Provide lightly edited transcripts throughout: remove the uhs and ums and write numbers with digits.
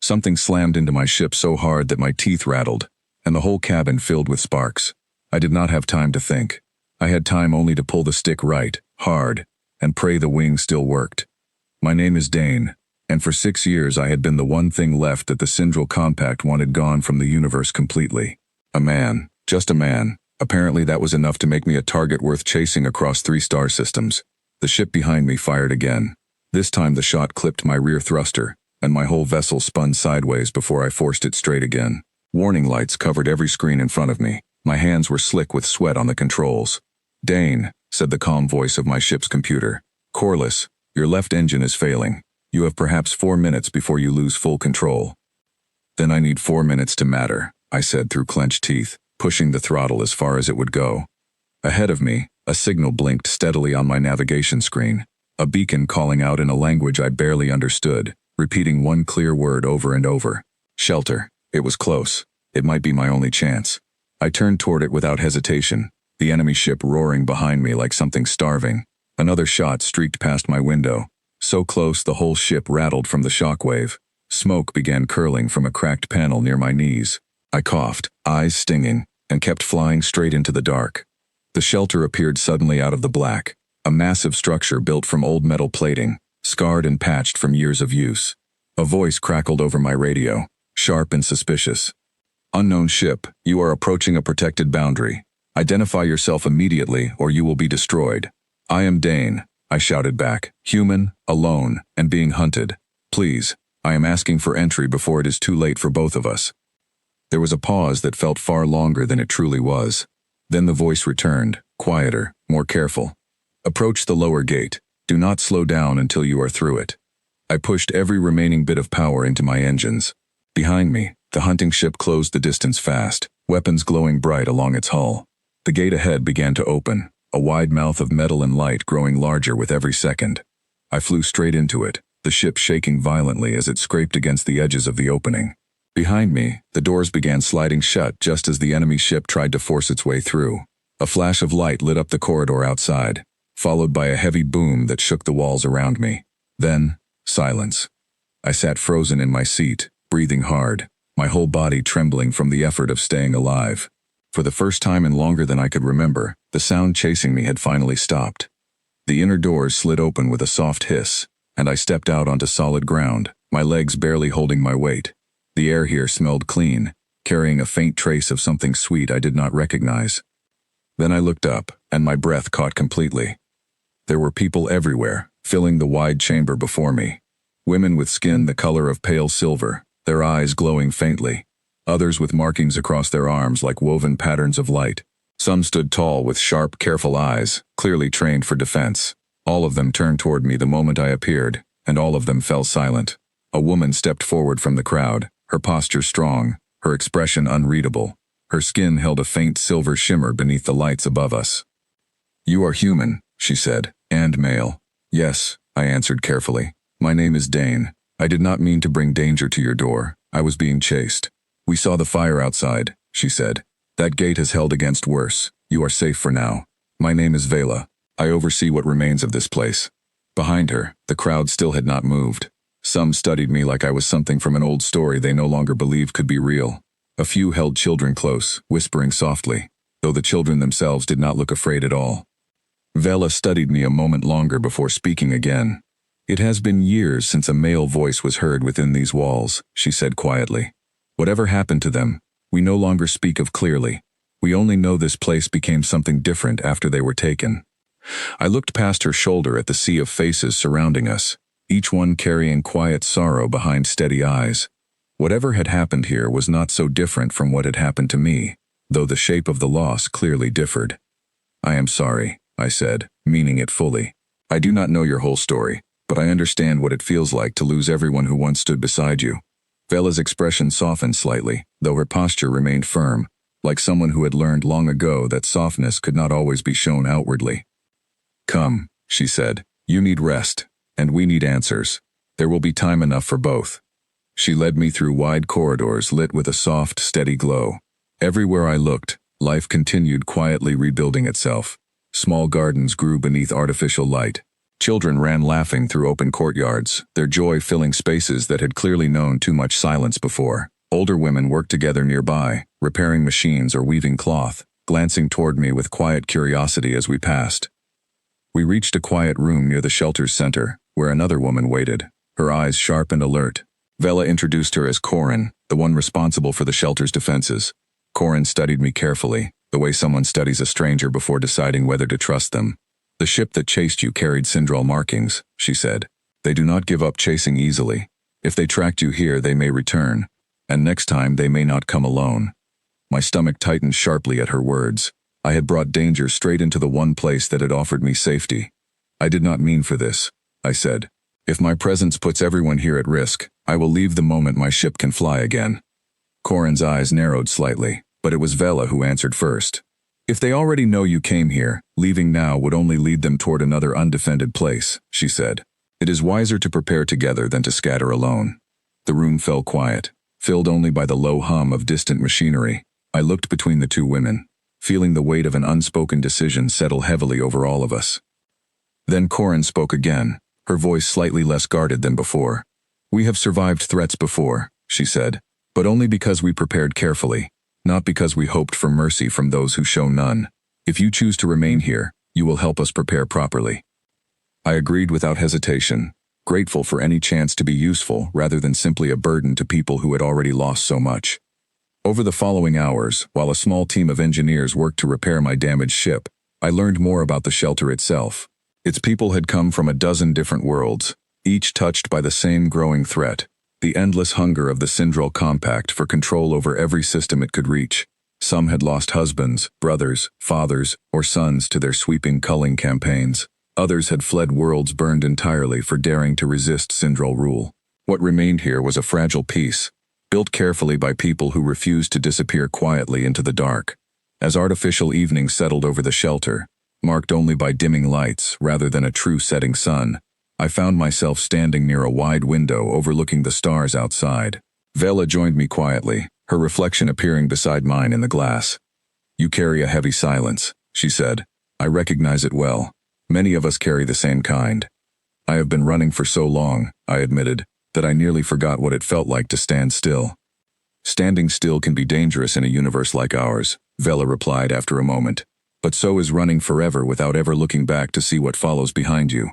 Something slammed into my ship so hard that my teeth rattled, and the whole cabin filled with sparks. I did not have time to think. I had time only to pull the stick right, hard, and pray the wing still worked. My name is Dane, and for 6 years I had been the one thing left that the Syndral Compact wanted gone from the universe completely. A man, just a man. Apparently that was enough to make me a target worth chasing across 3 star systems. The ship behind me fired again. This time the shot clipped my rear thruster, and my whole vessel spun sideways before I forced it straight again. Warning lights covered every screen in front of me. My hands were slick with sweat on the controls. "Dane," said the calm voice of my ship's computer. "Corliss, your left engine is failing. You have perhaps 4 minutes before you lose full control." "Then I need 4 minutes to matter," I said through clenched teeth, pushing the throttle as far as it would go. Ahead of me, a signal blinked steadily on my navigation screen, a beacon calling out in a language I barely understood, repeating one clear word over and over. Shelter. It was close. It might be my only chance. I turned toward it without hesitation, the enemy ship roaring behind me like something starving. Another shot streaked past my window, so close the whole ship rattled from the shockwave. Smoke began curling from a cracked panel near my knees. I coughed, eyes stinging, and kept flying straight into the dark. The shelter appeared suddenly out of the black, a massive structure built from old metal plating, scarred and patched from years of use. A voice crackled over my radio, sharp and suspicious. "Unknown ship, you are approaching a protected boundary. Identify yourself immediately or you will be destroyed." "I am Dane," I shouted back, "human, alone, and being hunted. Please, I am asking for entry before it is too late for both of us." There was a pause that felt far longer than it truly was. Then the voice returned, quieter, more careful. "Approach the lower gate. Do not slow down until you are through it." I pushed every remaining bit of power into my engines. Behind me, the hunting ship closed the distance fast, weapons glowing bright along its hull. The gate ahead began to open, a wide mouth of metal and light growing larger with every second. I flew straight into it, the ship shaking violently as it scraped against the edges of the opening. Behind me, the doors began sliding shut just as the enemy ship tried to force its way through. A flash of light lit up the corridor outside, followed by a heavy boom that shook the walls around me. Then, silence. I sat frozen in my seat, breathing hard, my whole body trembling from the effort of staying alive. For the first time in longer than I could remember, the sound chasing me had finally stopped. The inner doors slid open with a soft hiss, and I stepped out onto solid ground, my legs barely holding my weight. The air here smelled clean, carrying a faint trace of something sweet I did not recognize. Then I looked up, and my breath caught completely. There were people everywhere, filling the wide chamber before me. Women with skin the color of pale silver, their eyes glowing faintly. Others with markings across their arms like woven patterns of light. Some stood tall with sharp, careful eyes, clearly trained for defense. All of them turned toward me the moment I appeared, and all of them fell silent. A woman stepped forward from the crowd, her posture strong, her expression unreadable. Her skin held a faint silver shimmer beneath the lights above us. "You are human," she said, "and male." "Yes," I answered carefully. "My name is Dane. I did not mean to bring danger to your door. I was being chased." "We saw the fire outside," she said. "That gate has held against worse. You are safe for now. My name is Vela. I oversee what remains of this place." Behind her, the crowd still had not moved. Some studied me like I was something from an old story they no longer believed could be real. A few held children close, whispering softly, though the children themselves did not look afraid at all. Vela studied me a moment longer before speaking again. "It has been years since a male voice was heard within these walls," she said quietly. "Whatever happened to them, we no longer speak of clearly. We only know this place became something different after they were taken." I looked past her shoulder at the sea of faces surrounding us, each one carrying quiet sorrow behind steady eyes. Whatever had happened here was not so different from what had happened to me, though the shape of the loss clearly differed. "I am sorry," I said, meaning it fully. "I do not know your whole story, but I understand what it feels like to lose everyone who once stood beside you." Vela's expression softened slightly, though her posture remained firm, like someone who had learned long ago that softness could not always be shown outwardly. "Come," she said, "you need rest, and we need answers. There will be time enough for both." She led me through wide corridors lit with a soft, steady glow. Everywhere I looked, life continued quietly rebuilding itself. Small gardens grew beneath artificial light. Children ran laughing through open courtyards, their joy filling spaces that had clearly known too much silence before. Older women worked together nearby, repairing machines or weaving cloth, glancing toward me with quiet curiosity as we passed. We reached a quiet room near the shelter's center, where another woman waited, her eyes sharp and alert. Vela introduced her as Corin, the one responsible for the shelter's defenses. Corin studied me carefully, the way someone studies a stranger before deciding whether to trust them. "The ship that chased you carried Syndrol markings," she said. "They do not give up chasing easily. If they tracked you here, they may return, and next time they may not come alone." My stomach tightened sharply at her words. I had brought danger straight into the one place that had offered me safety. "I did not mean for this," I said. "If my presence puts everyone here at risk, I will leave the moment my ship can fly again." Corin's eyes narrowed slightly, but it was Vela who answered first. "If they already know you came here, leaving now would only lead them toward another undefended place," she said. "It is wiser to prepare together than to scatter alone." The room fell quiet, filled only by the low hum of distant machinery. I looked between the two women, feeling the weight of an unspoken decision settle heavily over all of us. Then Corin spoke again, her voice slightly less guarded than before. "We have survived threats before," she said, "but only because we prepared carefully, not because we hoped for mercy from those who show none. If you choose to remain here, you will help us prepare properly." I agreed without hesitation, grateful for any chance to be useful rather than simply a burden to people who had already lost so much. Over the following hours, while a small team of engineers worked to repair my damaged ship, I learned more about the shelter itself. Its people had come from a dozen different worlds, each touched by the same growing threat, the endless hunger of the Syndrol Compact for control over every system it could reach. Some had lost husbands, brothers, fathers, or sons to their sweeping culling campaigns. Others had fled worlds burned entirely for daring to resist Syndrol rule. What remained here was a fragile piece, built carefully by people who refused to disappear quietly into the dark. As artificial evening settled over the shelter, marked only by dimming lights rather than a true setting sun, I found myself standing near a wide window overlooking the stars outside. Vela joined me quietly, her reflection appearing beside mine in the glass. "You carry a heavy silence," she said. "I recognize it well. Many of us carry the same kind." "I have been running for so long," I admitted, "that I nearly forgot what it felt like to stand still." "Standing still can be dangerous in a universe like ours," Vela replied after a moment. "But so is running forever without ever looking back to see what follows behind you."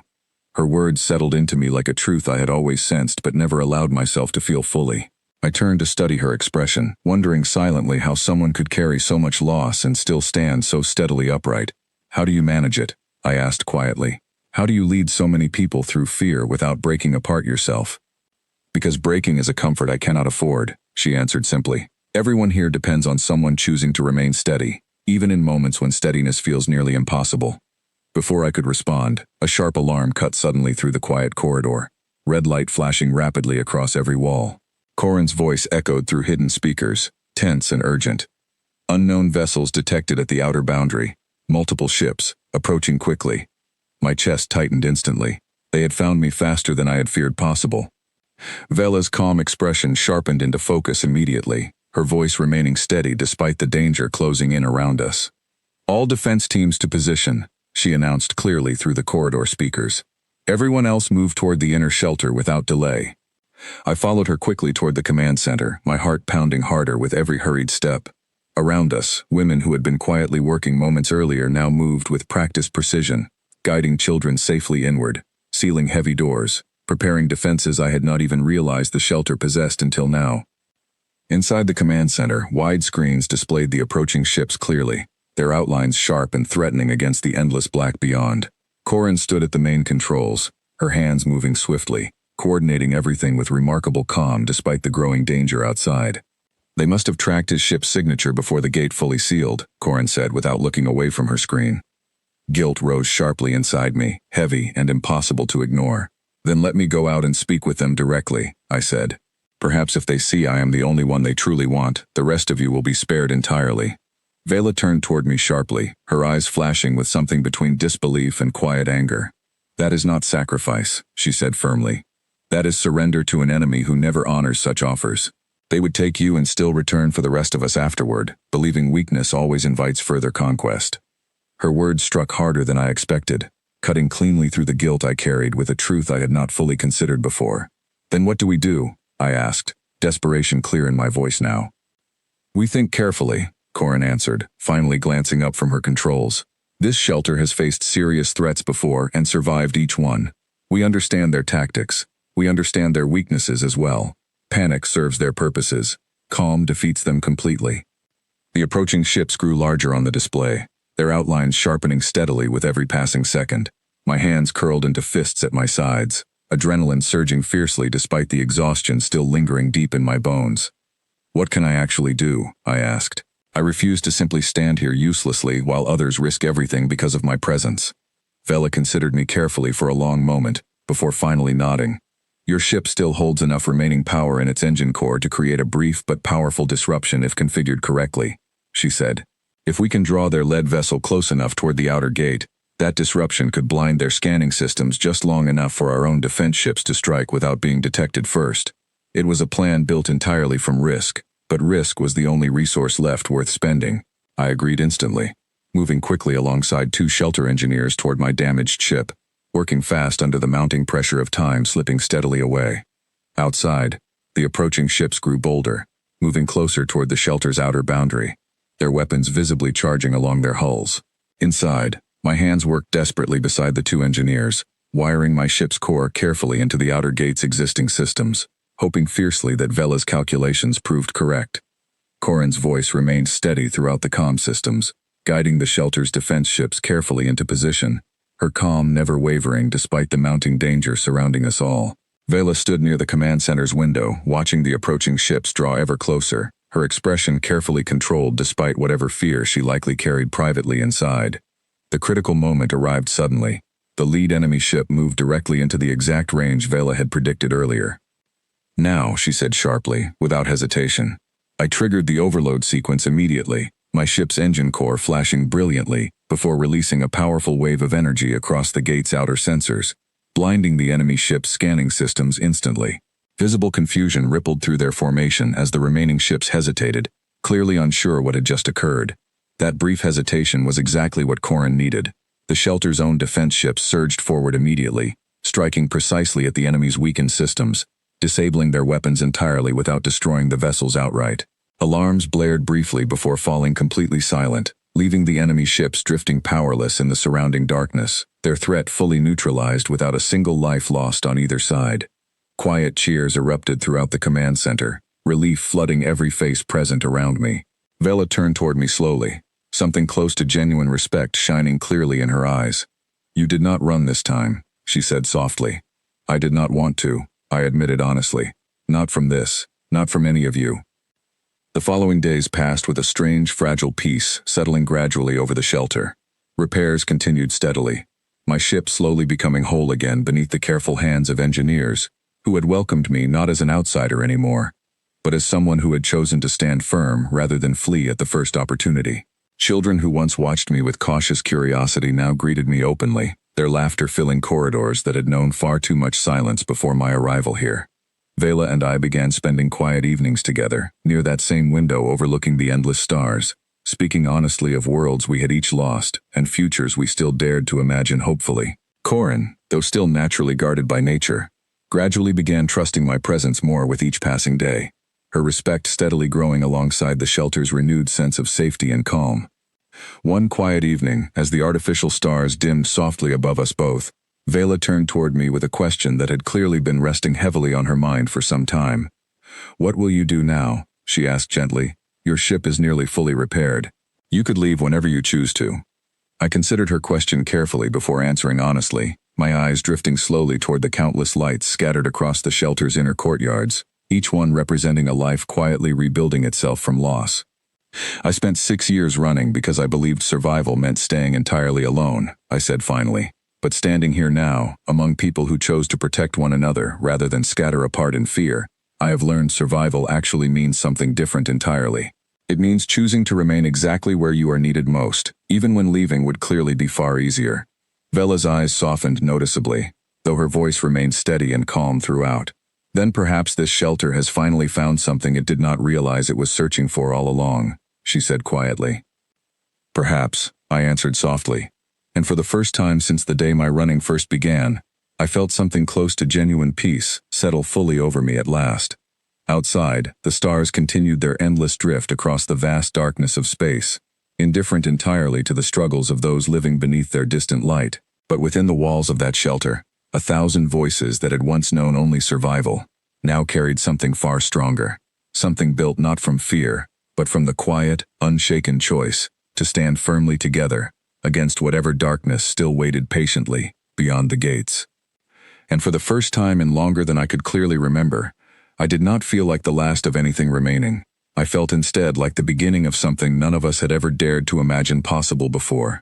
Her words settled into me like a truth I had always sensed but never allowed myself to feel fully. I turned to study her expression, wondering silently how someone could carry so much loss and still stand so steadily upright. "How do you manage it?" I asked quietly. "How do you lead so many people through fear without breaking apart yourself?" "Because breaking is a comfort I cannot afford," she answered simply. "Everyone here depends on someone choosing to remain steady, even in moments when steadiness feels nearly impossible." Before I could respond, a sharp alarm cut suddenly through the quiet corridor, red light flashing rapidly across every wall. Corin's voice echoed through hidden speakers, tense and urgent. "Unknown vessels detected at the outer boundary. Multiple ships, approaching quickly." My chest tightened instantly. They had found me faster than I had feared possible. Vela's calm expression sharpened into focus immediately, her voice remaining steady despite the danger closing in around us. "All defense teams to position," she announced clearly through the corridor speakers. "Everyone else moved toward the inner shelter without delay." I followed her quickly toward the command center, my heart pounding harder with every hurried step. Around us, women who had been quietly working moments earlier now moved with practiced precision, guiding children safely inward, sealing heavy doors, preparing defenses I had not even realized the shelter possessed until now. Inside the command center, wide screens displayed the approaching ships clearly, their outlines sharp and threatening against the endless black beyond. Corin stood at the main controls, her hands moving swiftly, coordinating everything with remarkable calm despite the growing danger outside. "They must have tracked his ship's signature before the gate fully sealed," Corin said without looking away from her screen. Guilt rose sharply inside me, heavy and impossible to ignore. "Then let me go out and speak with them directly," I said. "Perhaps if they see I am the only one they truly want, the rest of you will be spared entirely." Vela turned toward me sharply, her eyes flashing with something between disbelief and quiet anger. "That is not sacrifice," she said firmly. "That is surrender to an enemy who never honors such offers. They would take you and still return for the rest of us afterward, believing weakness always invites further conquest." Her words struck harder than I expected. cutting cleanly through the guilt I carried with a truth I had not fully considered before. "Then what do we do?" I asked, desperation clear in my voice now. "We think carefully," Corin answered, finally glancing up from her controls. "This shelter has faced serious threats before and survived each one. We understand their tactics. We understand their weaknesses as well. Panic serves their purposes. Calm defeats them completely." The approaching ships grew larger on the display, their outlines sharpening steadily with every passing second. My hands curled into fists at my sides, adrenaline surging fiercely despite the exhaustion still lingering deep in my bones. "What can I actually do?" I asked. "I refuse to simply stand here uselessly while others risk everything because of my presence." Vela considered me carefully for a long moment, before finally nodding. "Your ship still holds enough remaining power in its engine core to create a brief but powerful disruption if configured correctly," she said. "If we can draw their lead vessel close enough toward the outer gate, that disruption could blind their scanning systems just long enough for our own defense ships to strike without being detected first." It was a plan built entirely from risk, but risk was the only resource left worth spending. I agreed instantly, moving quickly alongside 2 shelter engineers toward my damaged ship, working fast under the mounting pressure of time slipping steadily away. Outside, the approaching ships grew bolder, moving closer toward the shelter's outer boundary, their weapons visibly charging along their hulls. Inside, my hands worked desperately beside the 2 engineers, wiring my ship's core carefully into the outer gate's existing systems, hoping fiercely that Vela's calculations proved correct. Corin's voice remained steady throughout the comm systems, guiding the shelter's defense ships carefully into position, her calm never wavering despite the mounting danger surrounding us all. Vela stood near the command center's window, watching the approaching ships draw ever closer, her expression carefully controlled despite whatever fear she likely carried privately inside. The critical moment arrived suddenly. The lead enemy ship moved directly into the exact range Vela had predicted earlier. "Now," she said sharply, without hesitation. I triggered the overload sequence immediately, my ship's engine core flashing brilliantly before releasing a powerful wave of energy across the gate's outer sensors, blinding the enemy ship's scanning systems instantly. Visible confusion rippled through their formation as the remaining ships hesitated, clearly unsure what had just occurred. That brief hesitation was exactly what Corin needed. The shelter's own defense ships surged forward immediately, striking precisely at the enemy's weakened systems, disabling their weapons entirely without destroying the vessels outright. Alarms blared briefly before falling completely silent, leaving the enemy ships drifting powerless in the surrounding darkness, their threat fully neutralized without a single life lost on either side. Quiet cheers erupted throughout the command center, relief flooding every face present around me. Vela turned toward me slowly, something close to genuine respect shining clearly in her eyes. "You did not run this time," she said softly. "I did not want to," I admitted honestly. "Not from this, not from any of you." The following days passed with a strange, fragile peace settling gradually over the shelter. Repairs continued steadily, my ship slowly becoming whole again beneath the careful hands of engineers, who had welcomed me not as an outsider anymore, but as someone who had chosen to stand firm rather than flee at the first opportunity. Children who once watched me with cautious curiosity now greeted me openly, their laughter filling corridors that had known far too much silence before my arrival here. Vela and I began spending quiet evenings together, near that same window overlooking the endless stars, speaking honestly of worlds we had each lost and futures we still dared to imagine hopefully. Corin, though still naturally guarded by nature, gradually began trusting my presence more with each passing day, her respect steadily growing alongside the shelter's renewed sense of safety and calm. One quiet evening, as the artificial stars dimmed softly above us both, Vela turned toward me with a question that had clearly been resting heavily on her mind for some time. "What will you do now?" she asked gently. "Your ship is nearly fully repaired. You could leave whenever you choose to." I considered her question carefully before answering honestly, my eyes drifting slowly toward the countless lights scattered across the shelter's inner courtyards, each one representing a life quietly rebuilding itself from loss. "I spent 6 years running because I believed survival meant staying entirely alone," I said finally. "But standing here now, among people who chose to protect one another rather than scatter apart in fear, I have learned survival actually means something different entirely. It means choosing to remain exactly where you are needed most, even when leaving would clearly be far easier." Vela's eyes softened noticeably, though her voice remained steady and calm throughout. "Then perhaps this shelter has finally found something it did not realize it was searching for all along," she said quietly. "Perhaps," I answered softly. and for the first time since the day my running first began, I felt something close to genuine peace settle fully over me at last. Outside, the stars continued their endless drift across the vast darkness of space, indifferent entirely to the struggles of those living beneath their distant light. But within the walls of that shelter, 1,000 voices that had once known only survival, now carried something far stronger, something built not from fear, but from the quiet, unshaken choice to stand firmly together against whatever darkness still waited patiently beyond the gates. And for the first time in longer than I could clearly remember, I did not feel like the last of anything remaining. I felt instead like the beginning of something none of us had ever dared to imagine possible before.